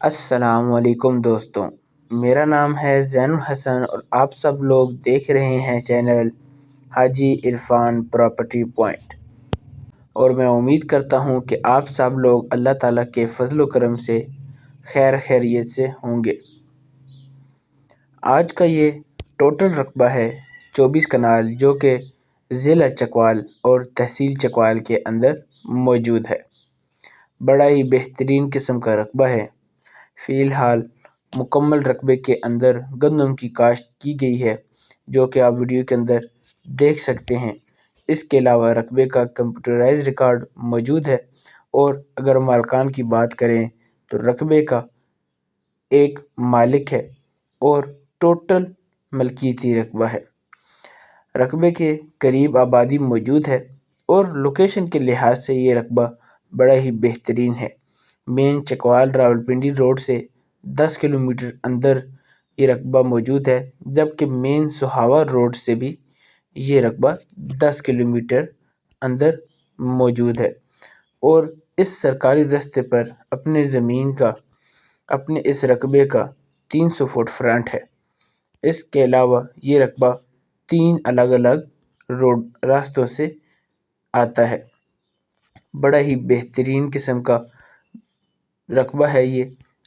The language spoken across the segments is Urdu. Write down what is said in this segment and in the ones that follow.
السلام علیکم دوستوں، میرا نام ہے زین الحسن اور آپ سب لوگ دیکھ رہے ہیں چینل حاجی عرفان پراپرٹی پوائنٹ، اور میں امید کرتا ہوں کہ آپ سب لوگ اللہ تعالیٰ کے فضل و کرم سے خیر خیریت سے ہوں گے۔ آج کا یہ ٹوٹل رقبہ ہے 24 کنال، جو کہ ضلع چکوال اور تحصیل چکوال کے اندر موجود ہے۔ بڑا ہی بہترین قسم کا رقبہ ہے۔ فی الحال مکمل رقبے کے اندر گندم کی کاشت کی گئی ہے، جو کہ آپ ویڈیو کے اندر دیکھ سکتے ہیں۔ اس کے علاوہ رقبے کا کمپیوٹرائز ریکارڈ موجود ہے، اور اگر مالکان کی بات کریں تو رقبے کا ایک مالک ہے اور ٹوٹل ملکیتی رقبہ ہے۔ رقبے کے قریب آبادی موجود ہے، اور لوکیشن کے لحاظ سے یہ رقبہ بڑا ہی بہترین ہے۔ مین چکوال راولپنڈی روڈ سے 10 کلومیٹر اندر یہ رقبہ موجود ہے، جبکہ مین سہاوا روڈ سے بھی یہ رقبہ 10 کلومیٹر اندر موجود ہے، اور اس سرکاری رستے پر اپنے اس رقبے کا 300 فٹ فرنٹ ہے۔ اس کے علاوہ یہ رقبہ 3 الگ الگ راستوں سے آتا ہے۔ بڑا ہی بہترین قسم کا رقبہ ہے یہ،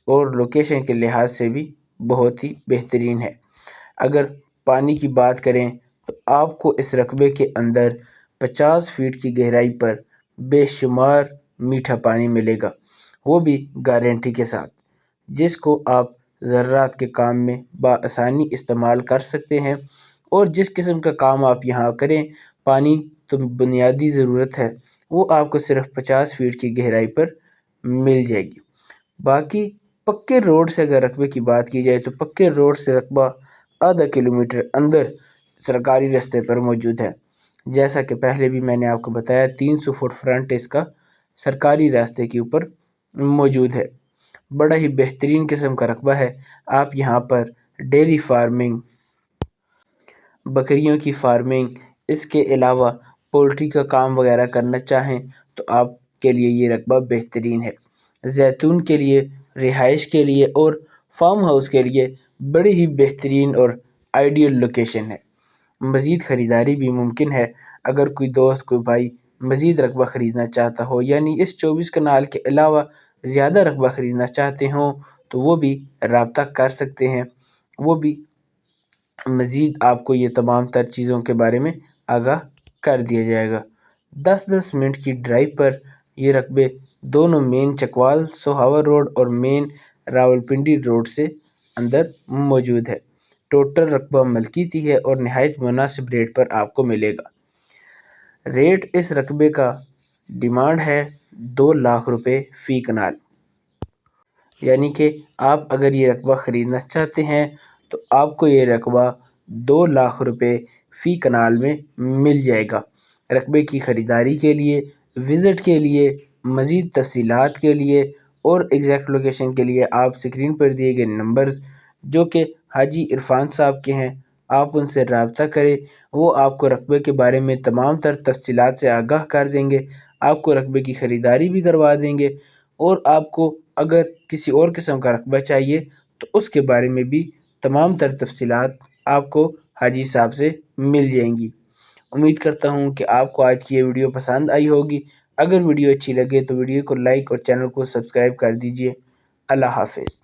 اور لوکیشن کے لحاظ سے بھی بہت ہی بہترین ہے۔ اگر پانی کی بات کریں تو آپ کو اس رقبے کے اندر 50 فیٹ کی گہرائی پر بے شمار میٹھا پانی ملے گا، وہ بھی گارنٹی کے ساتھ، جس کو آپ زراعت کے کام میں بآسانی استعمال کر سکتے ہیں۔ اور جس قسم کا کام آپ یہاں کریں، پانی تو بنیادی ضرورت ہے، وہ آپ کو صرف 50 فیٹ کی گہرائی پر مل جائے گی۔ باقی پکے روڈ سے اگر رقبے کی بات کی جائے تو پکے روڈ سے رقبہ آدھا کلومیٹر اندر سرکاری رستے پر موجود ہے۔ جیسا کہ پہلے بھی میں نے آپ کو بتایا، 300 فٹ فرنٹ اس کا سرکاری راستے کے اوپر موجود ہے۔ بڑا ہی بہترین قسم کا رقبہ ہے۔ آپ یہاں پر ڈیری فارمنگ، بکریوں کی فارمنگ، اس کے علاوہ پولٹری کا کام وغیرہ کرنا چاہیں تو آپ کے لیے یہ رقبہ بہترین ہے۔ زیتون کے لیے، رہائش کے لیے اور فارم ہاؤس کے لیے بڑی ہی بہترین اور آئیڈیل لوکیشن ہے۔ مزید خریداری بھی ممکن ہے۔ اگر کوئی دوست، کوئی بھائی مزید رقبہ خریدنا چاہتا ہو، یعنی اس 24 کنال کے علاوہ زیادہ رقبہ خریدنا چاہتے ہوں، تو وہ بھی رابطہ کر سکتے ہیں۔ وہ بھی مزید آپ کو یہ تمام تر چیزوں کے بارے میں آگاہ کر دیا جائے گا۔ 10 منٹ کی ڈرائیو پر یہ رقبے دونوں مین چکوال سہاوا روڈ اور مین راولپنڈی روڈ سے اندر موجود ہے۔ ٹوٹل رقبہ ملکیتی ہے اور نہایت مناسب ریٹ پر آپ کو ملے گا۔ ریٹ اس رقبے کا ڈیمانڈ ہے 2 لاکھ روپے فی کنال، یعنی کہ آپ اگر یہ رقبہ خریدنا چاہتے ہیں تو آپ کو یہ رقبہ 2 لاکھ روپے فی کنال میں مل جائے گا۔ رقبے کی خریداری کے لیے، وزٹ کے لیے، مزید تفصیلات کے لیے اور ایگزیکٹ لوکیشن کے لیے آپ سکرین پر دیے گئے نمبرز، جو کہ حاجی عرفان صاحب کے ہیں، آپ ان سے رابطہ کریں۔ وہ آپ کو رقبے کے بارے میں تمام تر تفصیلات سے آگاہ کر دیں گے، آپ کو رقبے کی خریداری بھی کروا دیں گے، اور آپ کو اگر کسی اور قسم کا رقبہ چاہیے تو اس کے بارے میں بھی تمام تر تفصیلات آپ کو حاجی صاحب سے مل جائیں گی۔ امید کرتا ہوں کہ آپ کو آج کی یہ ویڈیو پسند آئی ہوگی۔ اگر ویڈیو اچھی لگے تو ویڈیو کو لائک اور چینل کو سبسکرائب کر دیجیے۔ اللہ حافظ۔